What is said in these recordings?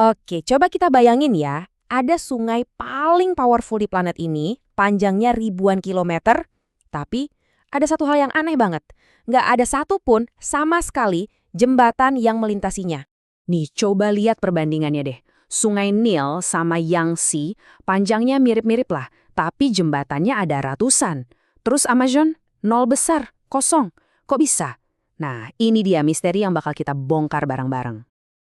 Oke, coba kita bayangin ya. Ada sungai paling powerful di planet ini, panjangnya ribuan kilometer, tapi ada satu hal yang aneh banget. Nggak ada satupun sama sekali jembatan yang melintasinya. Nih, coba lihat perbandingannya deh. Sungai Nil sama Yangtze, panjangnya mirip-mirip lah, tapi jembatannya ada ratusan. Terus Amazon, nol besar, kosong. Kok bisa? Nah, ini dia misteri yang bakal kita bongkar bareng-bareng.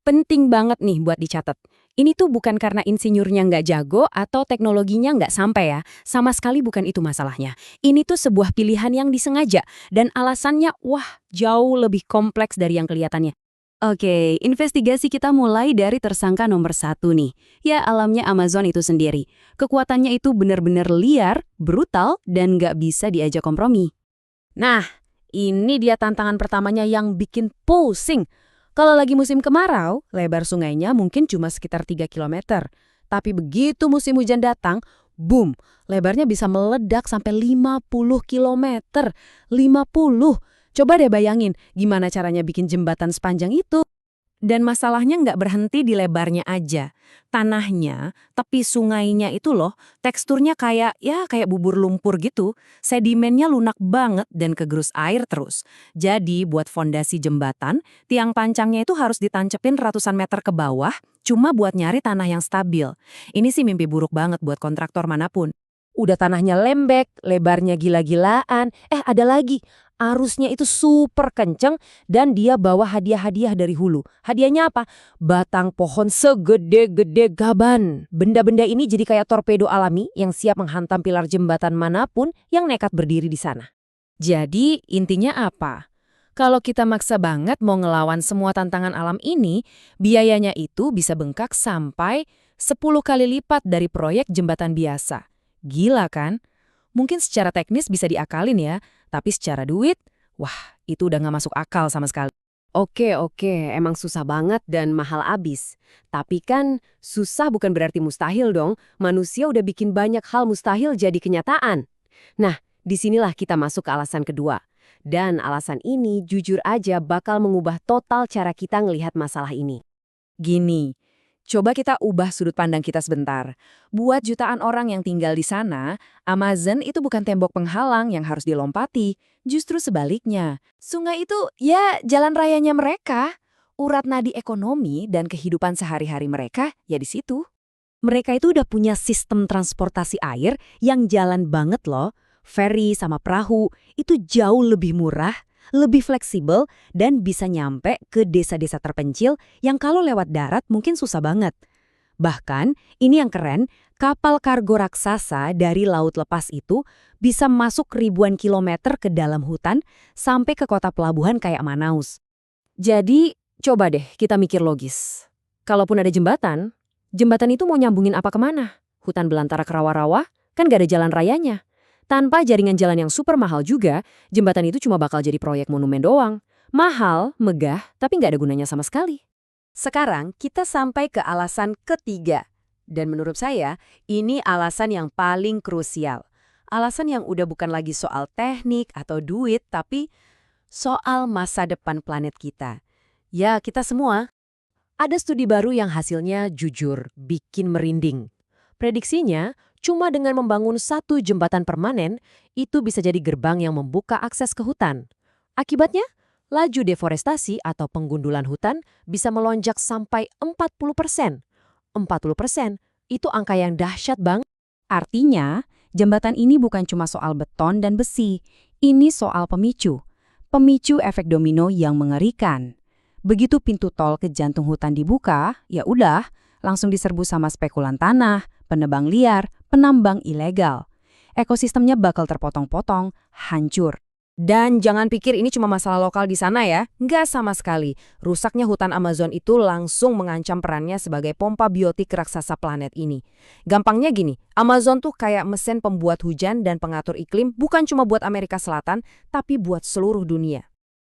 Penting banget nih buat dicatat. Ini tuh bukan karena insinyurnya nggak jago atau teknologinya nggak sampai ya. Sama sekali bukan itu masalahnya. Ini tuh sebuah pilihan yang disengaja. Dan alasannya, wah, jauh lebih kompleks dari yang kelihatannya. Oke, investigasi kita mulai dari tersangka nomor 1 nih. Ya, alamnya Amazon itu sendiri. Kekuatannya itu benar-benar liar, brutal, dan nggak bisa diajak kompromi. Nah, ini dia tantangan pertamanya yang bikin pusing. Kalau lagi musim kemarau, lebar sungainya mungkin cuma sekitar 3 kilometer. Tapi begitu musim hujan datang, boom, lebarnya bisa meledak sampai 50 kilometer. 50. Coba deh bayangin gimana caranya bikin jembatan sepanjang itu. Dan masalahnya nggak berhenti di lebarnya aja. Tanahnya, tepi sungainya itu loh, teksturnya kayak bubur lumpur gitu. Sedimennya lunak banget dan kegerus air terus. Jadi buat fondasi jembatan, tiang pancangnya itu harus ditancepin ratusan meter ke bawah, cuma buat nyari tanah yang stabil. Ini sih mimpi buruk banget buat kontraktor manapun. Udah tanahnya lembek, lebarnya gila-gilaan, ada lagi. Arusnya itu super kenceng dan dia bawa hadiah-hadiah dari hulu. Hadiahnya apa? Batang pohon segede-gede gaban. Benda-benda ini jadi kayak torpedo alami yang siap menghantam pilar jembatan manapun yang nekat berdiri di sana. Jadi intinya apa? Kalau kita maksa banget mau ngelawan semua tantangan alam ini, biayanya itu bisa bengkak sampai 10 kali lipat dari proyek jembatan biasa. Gila kan? Mungkin secara teknis bisa diakalin ya, tapi secara duit, wah itu udah nggak masuk akal sama sekali. Oke, emang susah banget dan mahal abis. Tapi kan susah bukan berarti mustahil dong. Manusia udah bikin banyak hal mustahil jadi kenyataan. Nah, disinilah kita masuk ke alasan kedua. Dan alasan ini jujur aja bakal mengubah total cara kita ngelihat masalah ini. Gini, coba kita ubah sudut pandang kita sebentar. Buat jutaan orang yang tinggal di sana, Amazon itu bukan tembok penghalang yang harus dilompati. Justru sebaliknya, sungai itu ya jalan rayanya mereka. Urat nadi ekonomi dan kehidupan sehari-hari mereka ya di situ. Mereka itu udah punya sistem transportasi air yang jalan banget loh. Ferry sama perahu itu jauh lebih murah, lebih fleksibel, dan bisa nyampe ke desa-desa terpencil yang kalau lewat darat mungkin susah banget. Bahkan, ini yang keren, kapal kargo raksasa dari laut lepas itu bisa masuk ribuan kilometer ke dalam hutan sampai ke kota pelabuhan kayak Manaus. Jadi, coba deh kita mikir logis. Kalaupun ada jembatan, jembatan itu mau nyambungin apa kemana? Hutan belantara ke rawa-rawa? Kan gak ada jalan rayanya. Tanpa jaringan jalan yang super mahal juga, jembatan itu cuma bakal jadi proyek monumen doang. Mahal, megah, tapi nggak ada gunanya sama sekali. Sekarang kita sampai ke alasan ketiga. Dan menurut saya, ini alasan yang paling krusial. Alasan yang udah bukan lagi soal teknik atau duit, tapi soal masa depan planet kita. Ya, kita semua. Ada studi baru yang hasilnya jujur, bikin merinding. Prediksinya, cuma dengan membangun satu jembatan permanen, itu bisa jadi gerbang yang membuka akses ke hutan. Akibatnya, laju deforestasi atau penggundulan hutan bisa melonjak sampai 40%. 40% itu angka yang dahsyat banget. Artinya, jembatan ini bukan cuma soal beton dan besi, ini soal pemicu. Pemicu efek domino yang mengerikan. Begitu pintu tol ke jantung hutan dibuka, ya udah, langsung diserbu sama spekulan tanah, penebang liar, penambang ilegal. Ekosistemnya bakal terpotong-potong, hancur. Dan jangan pikir ini cuma masalah lokal di sana ya. Nggak sama sekali. Rusaknya hutan Amazon itu langsung mengancam perannya sebagai pompa biotik raksasa planet ini. Gampangnya gini, Amazon tuh kayak mesin pembuat hujan dan pengatur iklim bukan cuma buat Amerika Selatan, tapi buat seluruh dunia.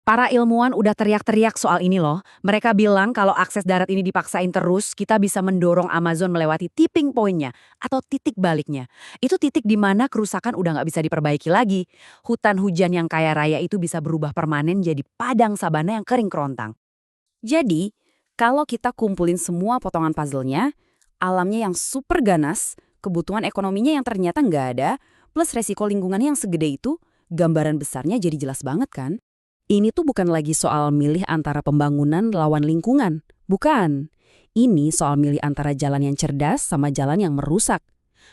Para ilmuwan udah teriak-teriak soal ini loh. Mereka bilang kalau akses darat ini dipaksain terus, kita bisa mendorong Amazon melewati tipping point-nya atau titik baliknya. Itu titik di mana kerusakan udah nggak bisa diperbaiki lagi. Hutan hujan yang kaya raya itu bisa berubah permanen jadi padang sabana yang kering kerontang. Jadi, Kalau kita kumpulin semua potongan puzzle-nya, alamnya yang super ganas, kebutuhan ekonominya yang ternyata nggak ada, plus resiko lingkungannya yang segede itu, gambaran besarnya jadi jelas banget kan? Ini tuh bukan lagi soal milih antara pembangunan lawan lingkungan. Bukan. Ini soal milih antara jalan yang cerdas sama jalan yang merusak.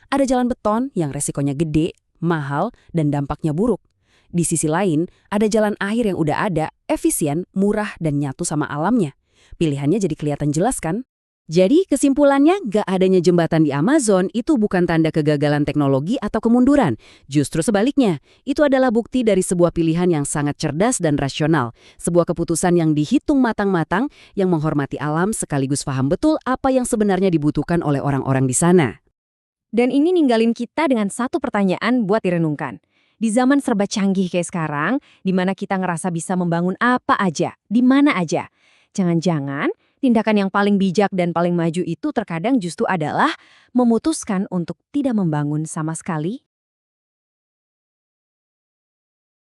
Ada jalan beton yang resikonya gede, mahal, dan dampaknya buruk. Di sisi lain, ada jalan air yang udah ada, efisien, murah, dan nyatu sama alamnya. Pilihannya jadi kelihatan jelas kan? Jadi kesimpulannya, gak adanya jembatan di Amazon itu bukan tanda kegagalan teknologi atau kemunduran. Justru sebaliknya, itu adalah bukti dari sebuah pilihan yang sangat cerdas dan rasional. Sebuah keputusan yang dihitung matang-matang, yang menghormati alam sekaligus paham betul apa yang sebenarnya dibutuhkan oleh orang-orang di sana. Dan ini ninggalin kita dengan satu pertanyaan buat direnungkan. Di zaman serba canggih kayak sekarang, di mana kita ngerasa bisa membangun apa aja, di mana aja. Jangan-jangan tindakan yang paling bijak dan paling maju itu terkadang justru adalah memutuskan untuk tidak membangun sama sekali.